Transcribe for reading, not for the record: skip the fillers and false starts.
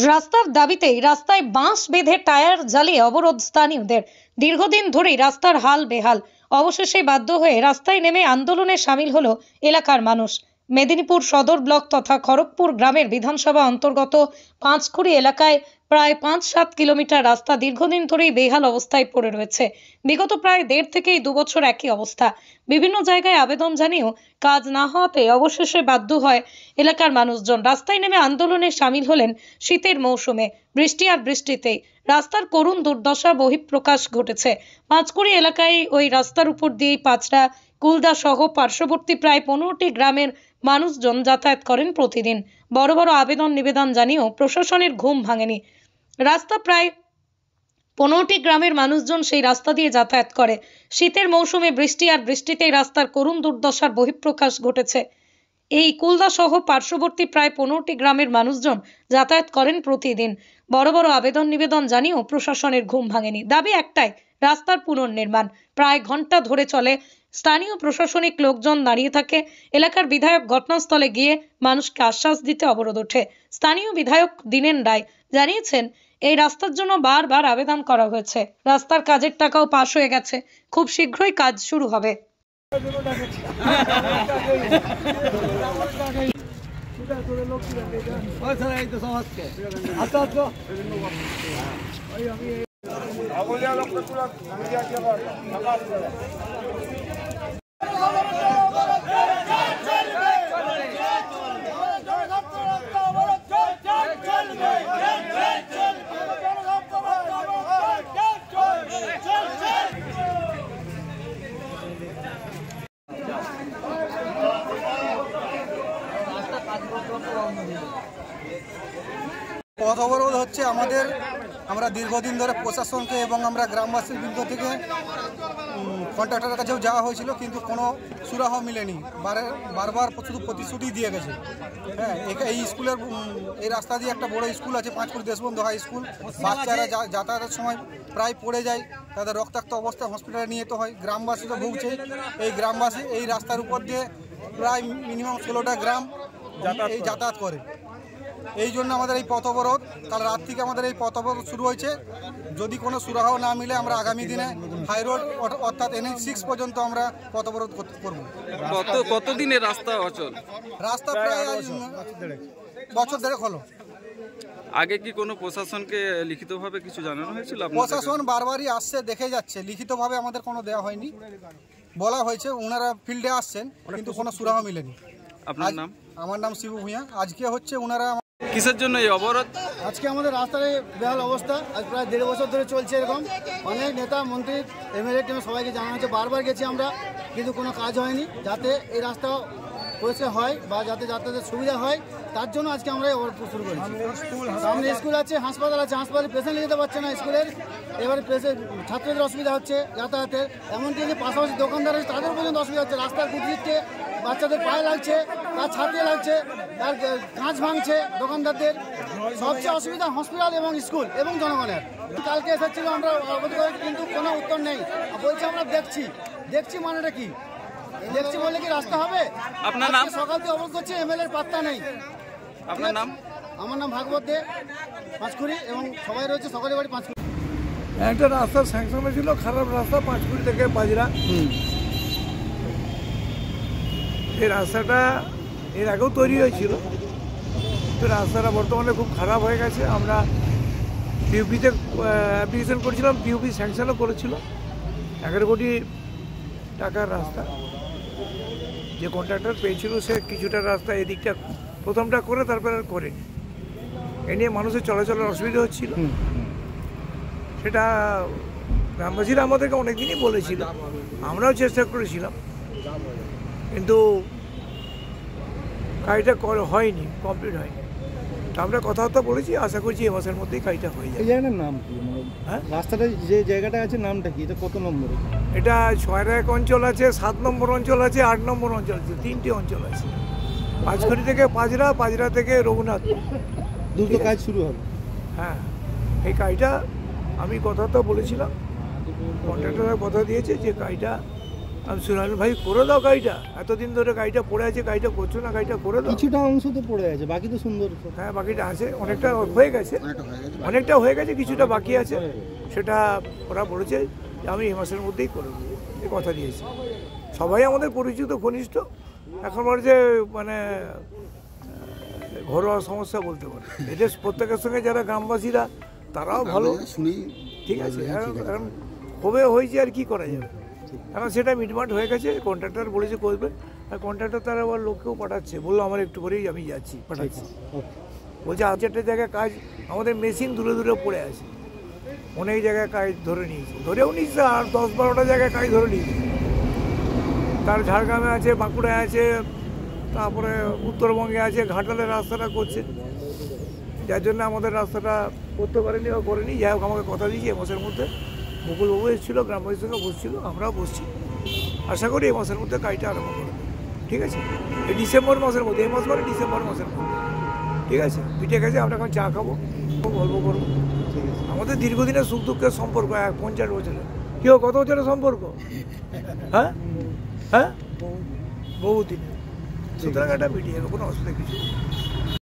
রাস্তার দাবিতেই রাস্তায় বাঁশ বেঁধে টায়ার জ্বালিয়ে অবরোধ স্থানীয়দের। দীর্ঘদিন ধরেই রাস্তার হাল বেহাল। অবশেষে বাধ্য হয়ে রাস্তায় নেমে আন্দোলনে সামিল হলো এলাকার মানুষ। মেদিনীপুর সদর ব্লক তথা খড়গপুর গ্রামের বিধানসভা অন্তর্গত পাঁচকুড়ি এলাকায় প্রায় ৫-৭ কিলোমিটার রাস্তা দীর্ঘদিন ধরেই বেহাল অবস্থায় পড়ে রয়েছে। বিগত প্রায় ১.৫ থেকে ২ বছর একই অবস্থা। বিভিন্ন জায়গায় আবেদন জানিয়েও কাজ না হওয়াতে অবশেষে বাধ্য হয় এলাকার মানুষজন। রাস্তায় নেমে আন্দোলনে সামিল হলেন শীতের মৌসুমে। বৃষ্টি আর বৃষ্টিতেই রাস্তার করুণ দুর্দশা বহিঃপ্রকাশ ঘটেছে। পাঁচকুড়ি এলাকায় ওই রাস্তার উপর দিয়েই পাঁচড়া, কুলদা সহ পার্শ্ববর্তী প্রায় ১৫টি গ্রামের মানুষজন যাতায়াত করেন প্রতিদিন। বড় বড় আবেদন নিবেদন জানিয়েও প্রশাসনের ঘুম ভাঙেনি। রাস্তা প্রায় ১৫টি গ্রামের মানুষজন সেই রাস্তা দিয়ে যাতায়াত করে। শীতের মৌসুমে বৃষ্টি আর বৃষ্টিতেই রাস্তার করুণ দুর্দশার বহিঃপ্রকাশ ঘটেছে। এই কুলদা সহ পার্শ্ববর্তী প্রায় ১৫টি গ্রামের মানুষজন যাতায়াত করেন প্রতিদিন। বড় বড় আবেদন নিবেদন জানিয়েও প্রশাসনের ঘুম ভাঙেনি। দাবি একটাই, রাস্তার পুনর্নির্মাণ। প্রায় ঘন্টা ধরে চলে। স্থানীয় প্রশাসনিক লোকজন দাঁড়িয়ে থাকে। এলাকার বিধায়ক ঘটনাস্থলে গিয়ে মানুষকে আশ্বাস দিতে অবরোধ ওঠে। স্থানীয় বিধায়ক দীনেন রায় জানিয়েছেন, এই রাস্তার জন্য বারবার আবেদন করা হয়েছে। রাস্তার কাজের টাকাও পাস হয়ে গেছে। খুব শীঘ্রই কাজ শুরু হবে। পথ অবরোধ হচ্ছে আমাদের। আমরা দীর্ঘদিন ধরে প্রশাসনকে এবং আমরা গ্রামবাসীর বৃন্দ থেকে কন্ট্রাক্টরের কাছেও যাওয়া হয়েছিল, কিন্তু কোনো সুরাহ মিলেনি। বারবার শুধু প্রতিশ্রুতি দিয়ে গেছে। হ্যাঁ, এই স্কুলের এই রাস্তা দিয়ে একটা বড় স্কুল আছে, পাঁচকুড়ি দেশবন্ধু হাই স্কুল। বাচ্চারা যাতায়াতের সময় প্রায় পড়ে যায়, তাদের রক্তাক্ত অবস্থায় হসপিটালে নিয়ে যেতে হয়। গ্রামবাসী তো ভুগছে। এই গ্রামবাসী এই রাস্তার উপর দিয়ে প্রায় মিনিমাম 16টা গ্রাম যাতায়াত করে। এই জন্য আমাদের এই পথ অবরোধ। কাল রাত থেকে আমাদের এই পথ অবরোধ শুরু হয়েছে। যদি কোনো সুরাহ না মিলে আমরা আগামী দিনে হাই রোড অর্থাৎ NH6 পর্যন্ত আমরা পথ অবরোধ করব। কতদিনের রাস্তা অচল? রাস্তা প্রায় বছর দেড়েক হলো। আগে কি কোনো প্রশাসনকে লিখিতভাবে কিছু জানানো হয়েছিল? প্রশাসন বারবারই আসছে, দেখে যাচ্ছে। লিখিতভাবে আমাদের কোনো দেওয়া হয়নি। বলা হয়েছে, ওনারা ফিল্ডে আসছেন, কিন্তু কোনো সুরাহ মিলেনি। আপনার নাম? আমার নাম শিবু ভূঁইয়া। আজকে হচ্ছে ওনারা কিসের জন্য এই অবরোধ? আজকে আমাদের রাস্তার বেহাল অবস্থা। আজ প্রায় 1.5 বছর ধরে চলছে এরকম। অনেক নেতা, মন্ত্রী, MLA টিম সবাইকে জানানো হচ্ছে, বারবার গেছি আমরা, কিন্তু কোনো কাজ হয়নি। যাতে এই রাস্তা পরিষ্কার হয় বা যাতে যাতায়াতের সুবিধা হয়, তার জন্য আজকে আমরা এই অবরোধ শুরু করেছি। সামনে স্কুল আছে, হাসপাতাল আছে, হাসপাতালে পেশেন্ট নিয়ে যেতে পারছে না স্কুলের। এবারে ছাত্রদের অসুবিধা হচ্ছে যাতায়াতের। এমনকি যে পাশাপাশি দোকানদার আছে তাদের পর্যন্ত অসুবিধা হচ্ছে। রাস্তার কুটিতে বাচ্চাদের পায়ে লাগছে, তার ছাতিয়ে লাগছে, তার কাঁচ ভাঙছে দোকানদারদের। সবচেয়ে অসুবিধা হসপিটাল এবং স্কুল এবং জনগণের। কালকে এসেছিল, আমরা অবগত করেছি, কিন্তু কোনো উত্তর নেই। বলছে আমরা দেখছি মানেটা কি? দেখছি বলে কি রাস্তা হবে? আপনার নাম? সকাল থেকে অবগত করছে, MLA পাত্তা নেই। আপনার নাম? আমার নাম ভাগবত দে, পাঁচকুড়ি, এবং সবাই রয়েছে সকালে বাড়ি পাঁচকুড়ি। একটা রাস্তা স্যাংশন হয়েছিল, খারাপ রাস্তা, পাঁচকুড়ি থেকে পাজরা। এই রাস্তাটা এর আগেও তৈরি হয়েছিল, তো রাস্তাটা বর্তমানে খুব খারাপ হয়ে গেছে। আমরা PUPতে অ্যাপ্লিকেশন করেছিলাম, PUP স্যাংশনও করেছিল। 11 কোটি টাকার রাস্তা। যে কন্ট্রাক্টর পেয়েছিল সে কিছুটা রাস্তা এদিকটা প্রথমটা করে তারপরে আর করেনি। এ নিয়ে মানুষের চলাচলের অসুবিধা হচ্ছিল। সেটা গ্রামবাসীরা আমাদেরকে অনেকদিনই বলেছিল, আমরাও চেষ্টা করেছিলাম, কিন্তু কাজটা হয়নি, কমপ্লিট হয়নি। আমরা কথাবার্তা বলেছি, আশা করছি এ মাসের মধ্যেই কাজটা হয়ে যাবে। এই জায়গাটার নাম কি? হ্যাঁ, রাস্তাটা যে জায়গাটা আছে নামটা কি? এটা কত নম্বরে? এটা 6 অঞ্চল আছে, 7 নম্বর অঞ্চল আছে, 8 নম্বর অঞ্চল আছে, 3টে অঞ্চল আছে। পাঁচকুড়ি থেকে পাজরা, পাজরা থেকে রঘুনাথ, দ্রুত কাজ শুরু হবে। হ্যাঁ, এই কাজটা আমি কথাবার্তা বলেছিলাম, কন্ট্রাক্টররা কথা দিয়েছে যে কাজটা আমি শুনলাম ভাই করে দাও গাড়িটা, এতদিন ধরে গাড়িটা পড়ে আছে, গাড়িটা করছো না, গাড়িটা করে দাও। কিছুটা অংশ তো পড়ে আছে, বাকি তো সুন্দর। হ্যাঁ বাকিটা আছে, অনেকটা হয়ে গেছে, কিছুটা বাকি আছে। সেটা ওরা বলেছে যে আমি এই মাসের মধ্যেই করে দেবো, এই কথা দিয়েছি। সবাই আমাদের পরিচিত ঘনিষ্ঠ, এখন যে মানে ঘরোয়া সমস্যা বলতে পারে। এদের প্রত্যেকের সঙ্গে যারা গ্রামবাসীরা তারাও ভালো, ঠিক আছে। এখন কবে হয়েছে আর কি করা যাবে, এখন সেটা মিটমাট হয়ে গেছে। কন্ট্রাক্টর বলেছে করবে, আর কন্ট্রাক্টর তারা আবার লোককেও পাঠাচ্ছে, বললো আমার একটু পরেই আমি যাচ্ছি, পাঠাচ্ছি। বলছে আর চারটে জায়গায় কাজ, আমাদের মেশিন দূরে দূরে পড়ে আছে, অনেক জায়গায় কাজ ধরে নিয়েছে, ধরেও নিচ্ছে, আর 10-12টা জায়গায় কাজ ধরে নিয়েছে। তার ঝাড়গ্রামে আছে, বাঁকুড়ায় আছে, তারপরে উত্তরবঙ্গে আছে, ঘাটালের রাস্তাটা করছে, যার জন্য আমাদের রাস্তাটা করতে পারেনি বা করেনি। যাই হোক আমাকে কথা দিয়েছি এই মাসের মধ্যে। মুকুলবাবু এসেছিলো, গ্রামবাসীর সঙ্গে বসছিল, আমরাও বসছি, আশা করি এই মাসের মধ্যে কাজটা আরম্ভ করবে, ঠিক আছে। এই ডিসেম্বর মাসের মধ্যে, এই মাস মানে ডিসেম্বর মাসের মধ্যে, ঠিক আছে। পিঠে গেছে, আমরা এখন চা খাবো, গল্প করবো। আমাদের দীর্ঘদিনের সুখ দুঃখের সম্পর্ক, 50 বছরের। কি কত বছরের সম্পর্ক? হ্যাঁ হ্যাঁ, বহুদিনের। সুতরাং এটা মিটিয়ে কোনো অসুবিধা কিছু।